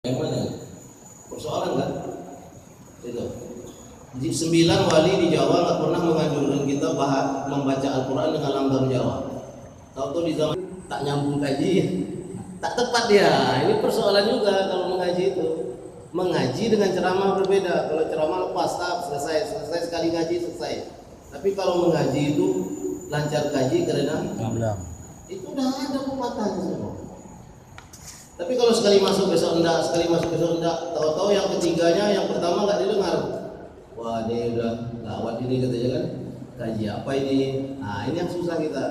Yang mana? Persoalan kan? Itu. Jadi 9 wali di Jawa nggak pernah menganjurkan kita membaca Al-Quran dengan langgam Jawa. Tahu di zaman tak nyambung kaji, tak tepat dia. Ini persoalan juga kalau mengaji itu. Mengaji dengan ceramah berbeda. Kalau ceramah lepas, selesai sekali ngaji selesai. Tapi kalau mengaji itu lancar kaji karena itu udah ada pepatahnya semua. Tapi kalau sekali masuk besok enggak, tahu-tahu yang ketiganya, yang pertama nggak didengar. Wah, ini udah gawat ini katanya kan. Kaji apa ini? Nah, ini yang susah kita.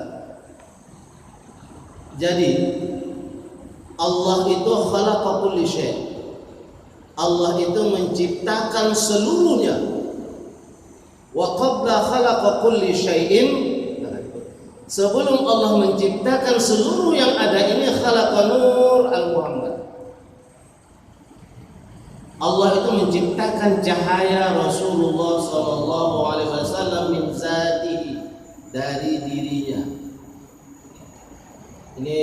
Jadi Allah itu khalaqa kulli syai'. Allah itu menciptakan seluruhnya. Wa qabla khalaqa kulli syai'in, sebelum Allah menciptakan seluruh yang ada ini, khalaqa nur al-Muhammad. Allah itu menciptakan cahaya Rasulullah sallallahu alaihi wasallam min zatihi, dari dirinya. Ini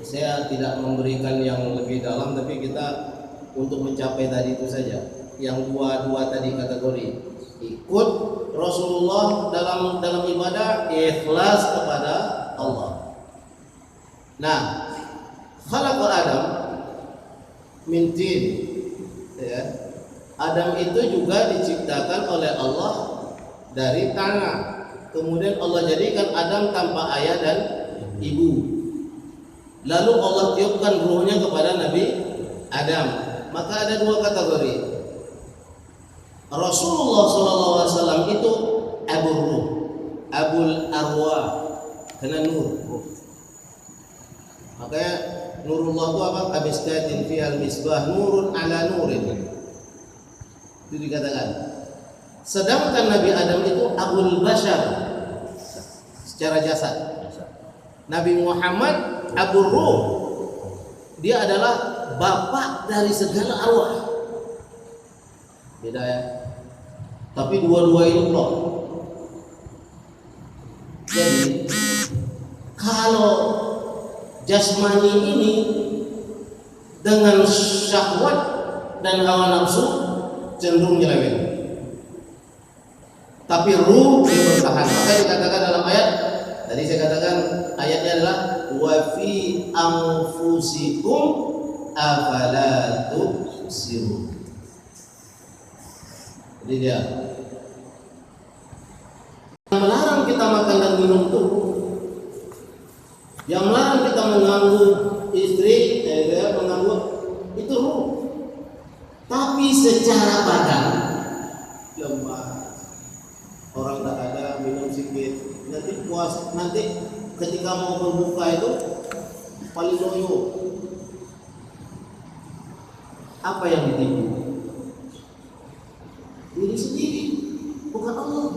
saya tidak memberikan yang lebih dalam, tapi kita untuk mencapai tadi itu saja. Yang dua tadi kategori. Ikut Rasulullah dalam ibadah, ikhlas kepada Allah. Nah, khalaqa Adam min tin, ya. Adam itu juga diciptakan oleh Allah dari tanah. Kemudian Allah jadikan Adam tanpa ayah dan ibu. Lalu Allah tiupkan ruhnya kepada Nabi Adam. Maka ada dua kategori. Rasulullah SAW itu Abul Ruh, Abul Arwah, karena nur. Makanya Nurullah itu apa? Abiskatin fiyal misbah nurun ala nurin. Itu dikatakan. Sedangkan Nabi Adam itu Abul Bashar, secara jasad. Nabi Muhammad Abul Ruh, dia adalah bapak dari segala arwah. Beda ya. Tapi dua-dua itu loh. Jadi kalau jasmani ini dengan syahwat dan hawa nafsu cenderung nyeleweng. Tapi ruh dia bertahan. Maka dikatakan dalam ayat, tadi saya katakan ayatnya adalah wa fi anfusikum afala tubsirun. Jadi dia yang melarang kita makan dan minum itu, yang melarang kita mengganggu istri, mengganggu itu ruh. Tapi secara badan lemah, orang tak ada, minum sedikit, nanti puas, nanti ketika mau berbuka itu paling loyo. Apa yang ditipu? Diri sendiri, bukan Allah.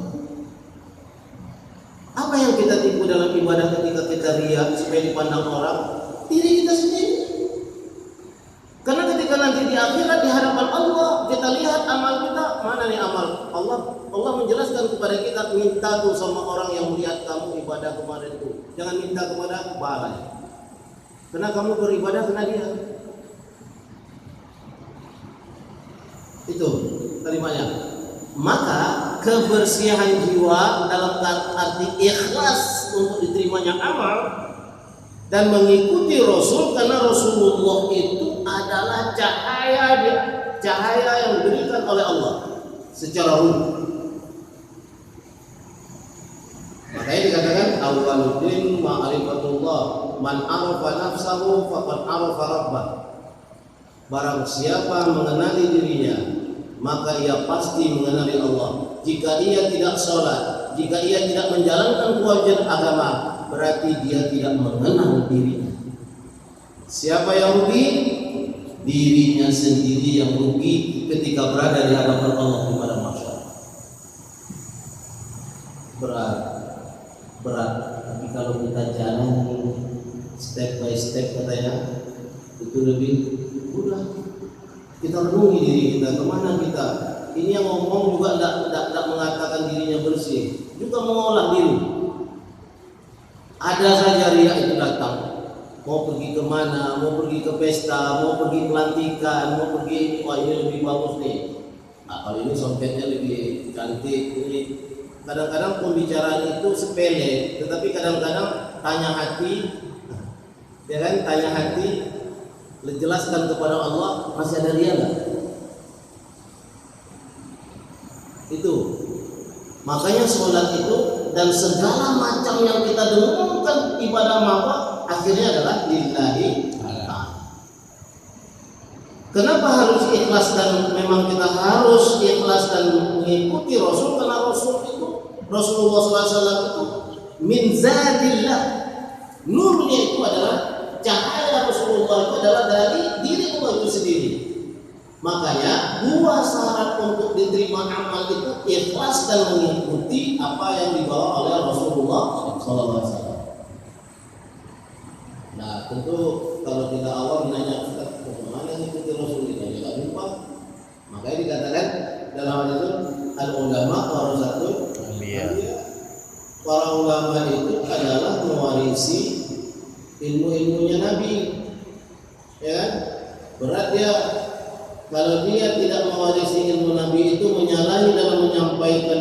Apa yang kita tipu dalam ibadah ketika kita riya supaya dipandang orang? Diri kita sendiri. Karena ketika nanti di akhirat di hadapan Allah kita lihat amal kita, mana nih amal? Allah menjelaskan kepada kita, minta tuh sama orang yang melihat kamu ibadah kemarin itu. Jangan minta kepada balai. Karena kamu beribadah karena dia. Itu kalimatnya. Maka kebersihan jiwa dalam arti ikhlas untuk diterimanya amal dan mengikuti Rasul, karena Rasulullah itu adalah cahaya yang diberikan oleh Allah secara ruh. Makanya dikatakan awwaluddin ma'rifatullah, man arafa nafsahu faqad arafa rabbah. Barang siapa mengenali dirinya, maka ia pasti mengenali Allah. Jika ia tidak sholat, jika ia tidak menjalankan kewajiban agama, berarti dia tidak mengenal dirinya. Siapa yang rugi? Dirinya sendiri yang rugi ketika berada di hadapan Allah di padang mahsyar. Berat. Tapi kalau kita jalan step by step, katanya itu lebih mudah. Kita renungi diri kita, kemana kita. Ini yang ngomong juga tidak mengatakan dirinya bersih, juga mengolah diri. Ada saja riya itu datang. mau pergi kemana, mau pergi ke pesta, mau pergi pelantikan, mau pergi, wah ini lebih bagus nih. Nah, kalau ini sompetnya lebih cantik. Ini kadang-kadang pembicaraan itu sepele, tetapi kadang-kadang tanya hati, ya kan, tanya hati, jelaskan kepada Allah, masih ada dia nggak? Itu makanya sholat itu dan segala macam yang kita dengungkan ibadah apa akhirnya adalah lillahi ta'ala. Kenapa harus ikhlas dan memang kita harus ikhlas dan mengikuti Rasul? Karena Rasul itu Rasulullah SAW itu min zatillah, nurnya itu adalah cahaya Rasulullah itu adalah dari diri Allah itu sendiri. Makanya dua syarat untuk diterima amal itu ikhlas dan mengikuti apa yang dibawa oleh Rasulullah SAW. Nah tentu kalau kita awal menanya kita bagaimana mengikuti Rasul kita tidak lupa. Makanya dikatakan dalam hal itu al ulama warasatul anbiya. Para ulama itu adalah mewarisi ilmu-ilmunya Nabi. Ya, berat dia kalau dia tidak mewarisi ilmu Nabi itu, menyalahi dalam menyampaikan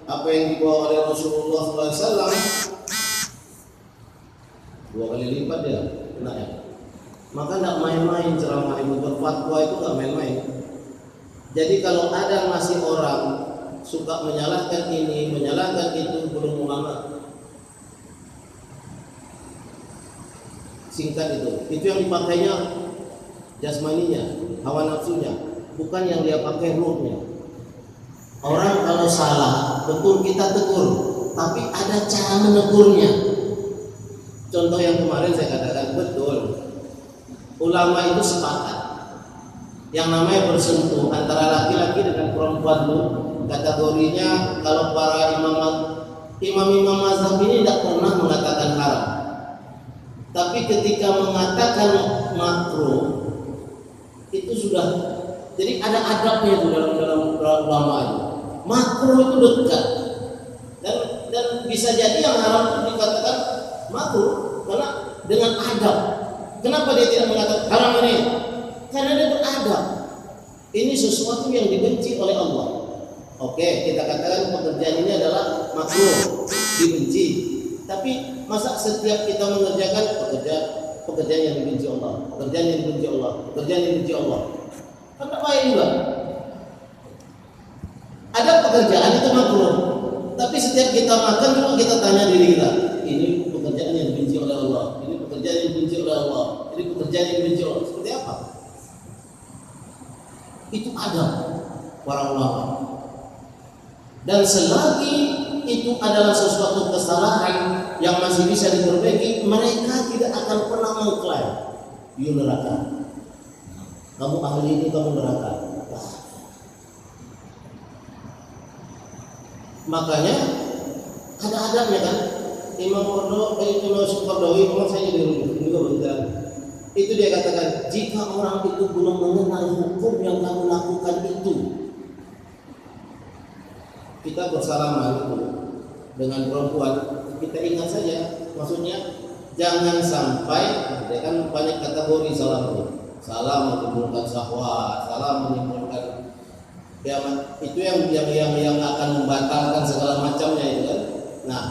apa yang dibawa oleh Rasulullah SAW, 2 kali lipat dia kena ya. Maka tidak main-main ceramah itu, berfatwa itu nggak main-main. Jadi kalau ada masih orang suka menyalahkan ini, menyalahkan itu, belum ulama. Singkat itu yang dipakainya jasmaninya, hawa nafsunya, bukan yang dia pakai ruhnya. Orang kalau salah, betul kita tegur, tapi ada cara menegurnya. Contoh yang kemarin saya katakan betul, ulama itu sepakat. Yang namanya bersentuh antara laki-laki dengan perempuan itu kategorinya kalau para imam mazhab ini tidak pernah mengatakan haram. Tapi ketika mengatakan makruh itu sudah, jadi ada adabnya itu dalam ulama itu. Makruh itu dekat dan bisa jadi yang haram itu dikatakan makruh karena dengan adab. Kenapa dia tidak mengatakan haram ini? Karena dia beradab. Ini sesuatu yang dibenci oleh Allah. Oke, kita katakan pekerjaan ini adalah makruh, dibenci. Tapi masa setiap kita mengerjakan pekerjaan yang dibenci Allah, pekerjaan yang dibenci Allah, pekerjaan yang dibenci Allah, kan tak baik juga. Ada pekerjaan itu makruh, tapi setiap kita makan juga kita tanya diri kita, ini pekerjaan yang dibenci oleh Allah, ini pekerjaan yang dibenci oleh Allah, ini pekerjaan yang dibenci Allah. Seperti apa? Itu ada para ulama. Dan selagi itu adalah sesuatu kesalahan yang masih bisa diperbaiki, mereka tidak akan pernah mengklaim you neraka, kamu ahli ini, kamu neraka. Makanya ada adabnya kan. Imam Qardawi, memang saya juga berbicara. Itu dia katakan, jika orang itu belum mengenal hukum yang kamu lakukan itu, kita bersalaman itu dengan perempuan, kita ingat saja, maksudnya jangan sampai, dia kan banyak kategori salam itu. Salam menimbulkan syahwat, salam menimbulkan kiamat, itu yang akan membatalkan segala macamnya itu kan. Nah,